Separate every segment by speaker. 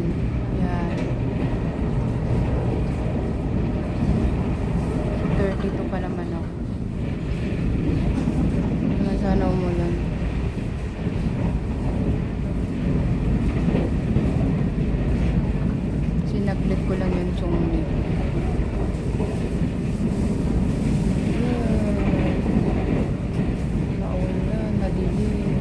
Speaker 1: umulan. Yan. 32 pa naman ako. Naman sana umulan. Sinaglit ko lang yung tsungli. Maulan, madilim.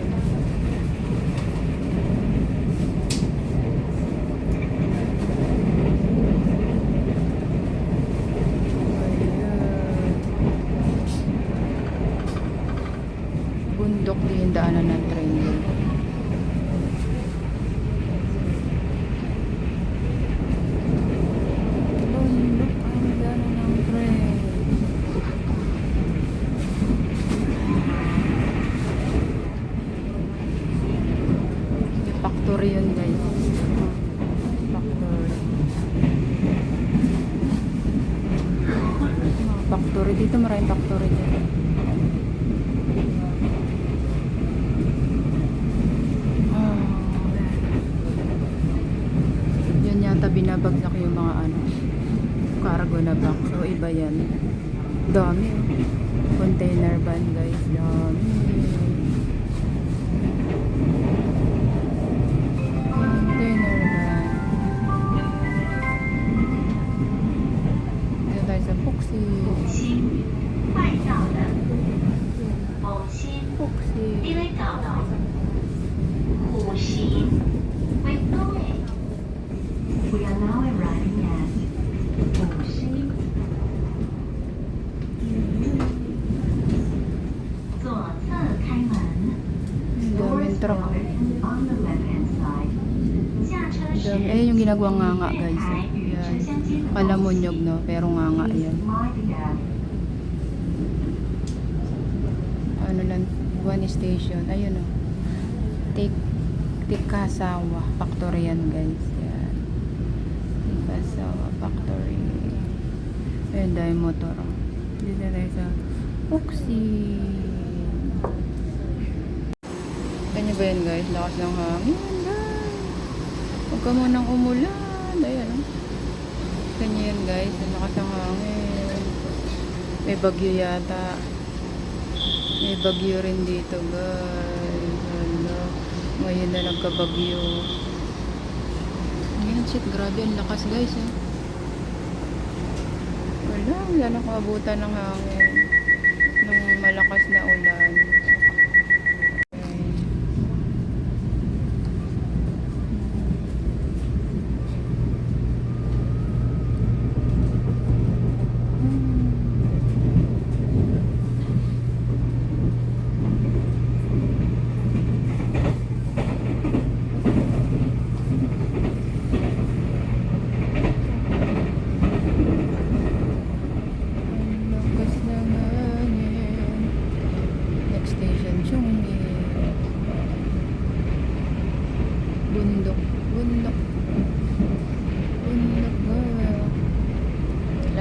Speaker 1: Bundok din daanan ng train doon. Bundok ang daanan ng train. Factory yun guys. Factory. Factory dito, maraming factory dito. Binabagsak yung mga cargo na box. So iba yan. Dami container van guys. Dami. Container van. Dito tayo sa Puxi.
Speaker 2: We are now arriving at Wuxi.
Speaker 1: Daming truck.
Speaker 2: On the left-hand side.
Speaker 1: Dami. Yung ginagawang nganga guys. Yan. Palamonyog no, pero nganga yan. Ano lang, one station. Ayun o. Tikasawa Factory yan guys. Tikasawa Factory. Ayun dahil motor. Dito tayo sa Puxi. Kanya ba yan guys? Lakas ng hangin guys. Huwag ka munang umulan. Ayan o. Kanya yan guys. Lakas ng hangin. May bagyo yata. May bagyo rin dito guys. Hala. Ngayon na nagkabagyo. Ayan shit. Grabe ang lakas guys eh. Wala nakaabutan ng hangin. Ng malakas na ulan.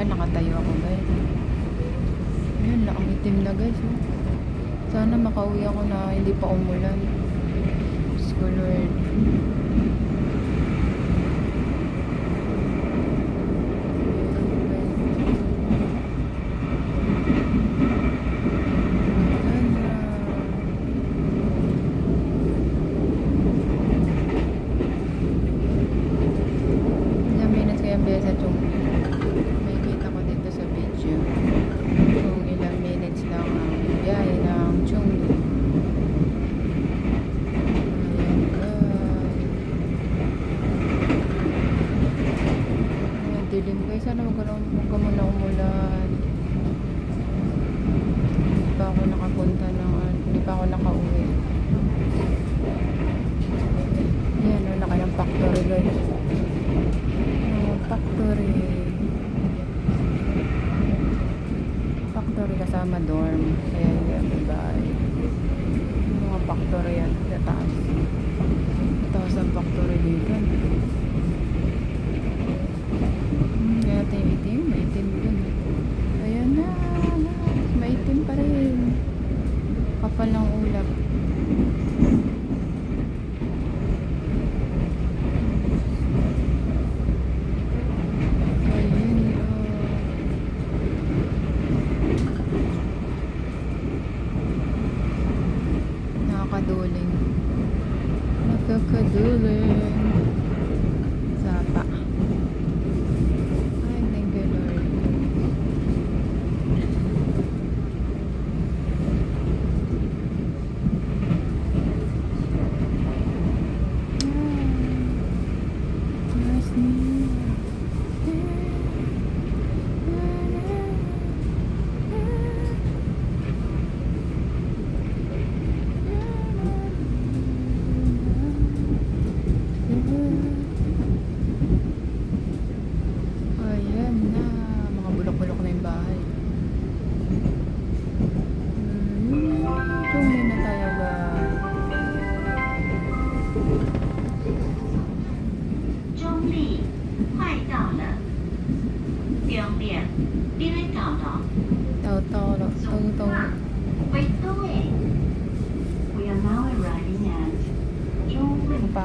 Speaker 1: Nakatayo ako guys. Ayan, ang itim na guys oh. Sana makauwi ako na hindi pa umulan. Diyos ko Lord. Ilang minutes kaya ang besa chong kung ilang minutes lang ang biyahe ng Chongqing. Ayan, dilim guys. Sana huwag ka muna umulan. Hindi pa ako nakapunta ng hindi pa ako nakauwi. Ayan, wala kayang factory guys. Factory kasama dorm. Kaya yan, bye. Mga factory yan sa taas. Taas ang factory dito. Kaya ito yung itim. Maitim dun. Ayan na. Maitim pa rin. Kapal ng ulap.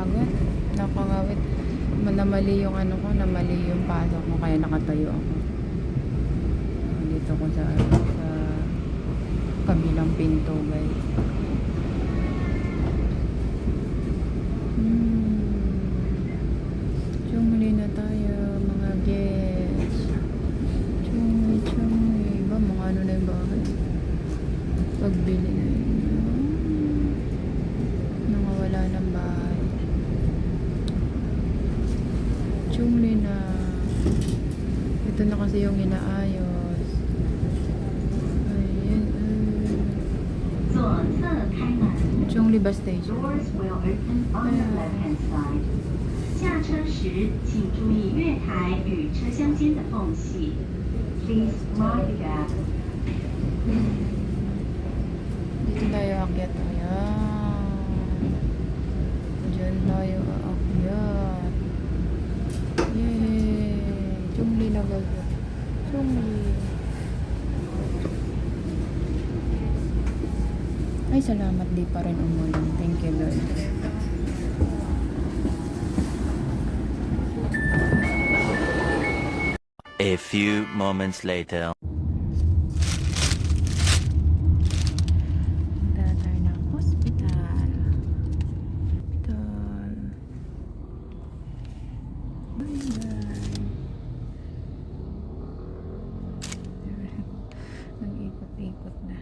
Speaker 1: nakakapagod. Nakangawit. Namali yung ano ko, namali yung pasok ko, kaya nakatayo ako. Dito ko sa kabilang pinto, guys. Chungli na tayo, mga guests. Chungli. Ba, mga ano na yung bahay. Pagbili na yun. Nakawala ng bahay. Chungli na. Ito na kasi yung inaayos. Ayan.
Speaker 2: 左侧开门
Speaker 1: Chungli Bus Station.，Doors
Speaker 2: will open on the left-hand side。下车时请注意月台与车厢间的缝隙。Please mind the gap。
Speaker 1: Dito tayo aakyat. Ayan. Diyan tayo aakyat. Yay! Chungli na gaga. Chungli. Ay, salamat, di pa rin umulan. Thank you, Lord.
Speaker 3: A few moments later.
Speaker 1: Punta tayo ng hospital. Hospital. Bye-bye. Nag-ikot-ikot na.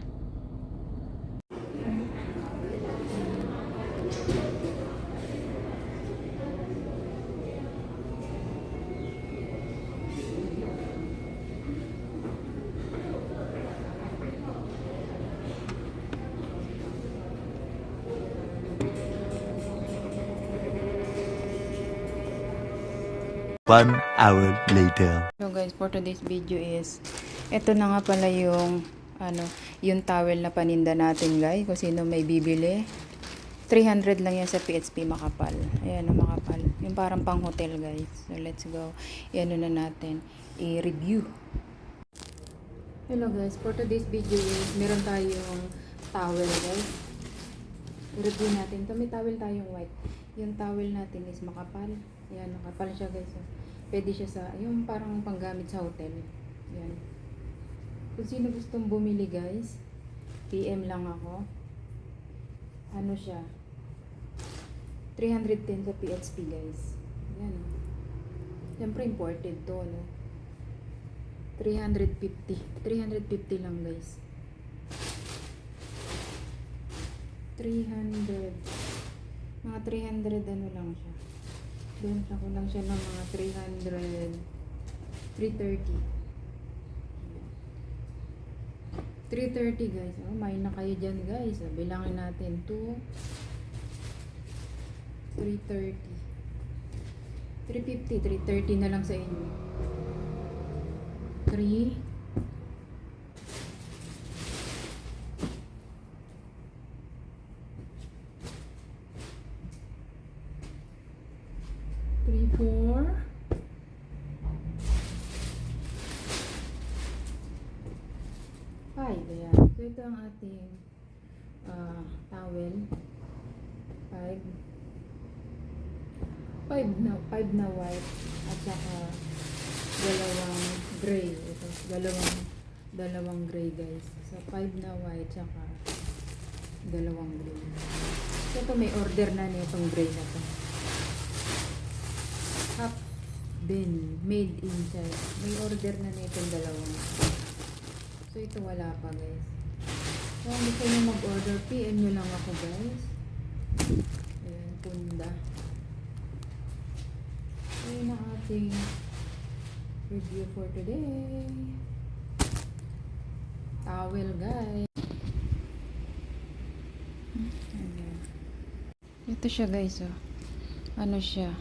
Speaker 3: One hour later.
Speaker 1: So guys, for today's video is eto na nga pala yung yung towel na paninda natin, guys. Kung sino may bibili. 300 lang yan sa PHP Makapal. Ayan ang Makapal. Yung parang pang hotel, guys. So let's go. Yan na natin i-review. Hello guys, for today's video is meron tayong towel, guys. I-review natin. Ito may towel tayong white. Yung towel natin is Makapal. Yan, makapal siya, guys. Pwede siya sa, yung parang panggamit sa hotel. Yan. Kung sino gustong bumili, guys, PM lang ako. Ano siya? 310 sa PHP, guys. Yan. Siyempre, imported to, no? 350. 350 lang, guys. 300. Mga 300 ano lang siya. Doon ako lang siya ng mga 300. 330. 330, guys. Oh, may na kayo dyan, guys. Bilangin natin 2 330 350. 330 na lang sa inyo. 3 3 4 5. Ayan. So, ito ang ating towel. 5 na white at saka dalawang gray. Ito, dalawang gray, guys. So, 5 na white saka dalawang gray. So, ito may order na nitong gray na to. Half bin, made in China. May order na nitong dalawang. So, ito wala pa, guys. So, kung gusto nyo mag-order, PM nyo lang ako, guys. Ayan, Punda. Ayan ang ating review for today. Towel, guys. Ayan. Ito siya, guys, oh. Ano siya?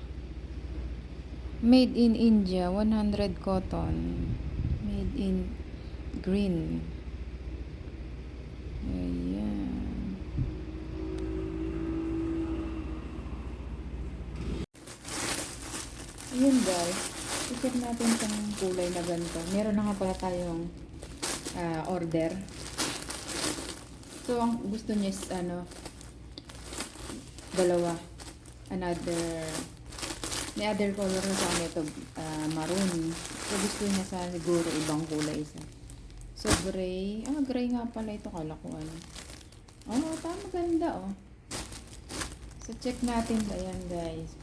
Speaker 1: Made in India, 100 cotton. Made in green. Ayan. Ayun, guys. I-check natin itong kulay na ganito. Meron na nga pala tayong order. So, ang gusto niya is dalawa. may other color na sa kanya ito, maroon. So, gusto niya sa siguro ibang kulay isa. So, gray. Gray nga pala ito. Kala ko ano. Oh, tama, ganda oh. So, check natin. Ayan, guys.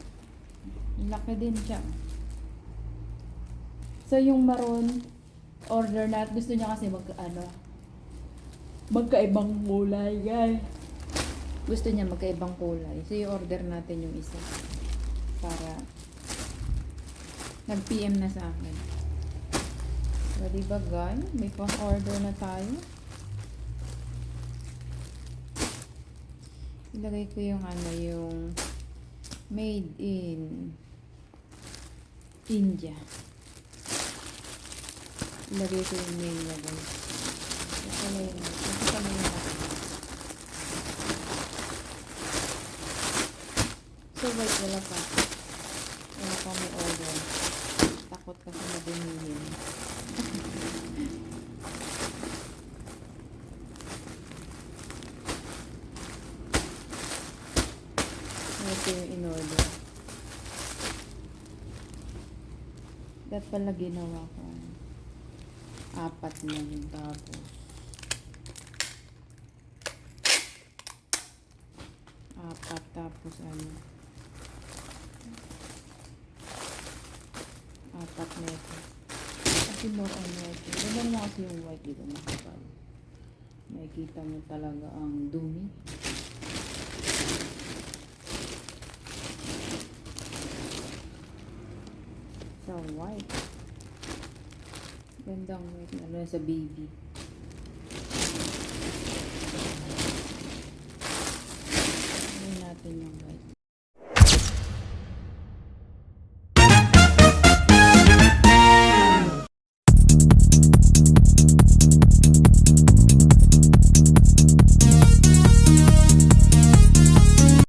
Speaker 1: Laki din siya. So, yung maroon, order natin. Gusto niya kasi magkaibang kulay, guys. Gusto niya magkaibang kulay. So, i-order natin yung isa. Para nag-PM na sa akin. So, diba guys? May pang-order na tayo. Ilagay ko yung yung made in India. Ilagay ko yung name niya guys. Kasama yun ako. So wait, wala pa may order. Takot kasi madumihin. Ito yung in-order. Dapat pala ginawa ko. 4 na yung tapos. 4 tapos 4 na ito. Kasi more on white. Ganda naman kasi yung white dito nakapal. Makikita mo talaga ang dumi. Sa white. Gandang white. Lalo na sa baby.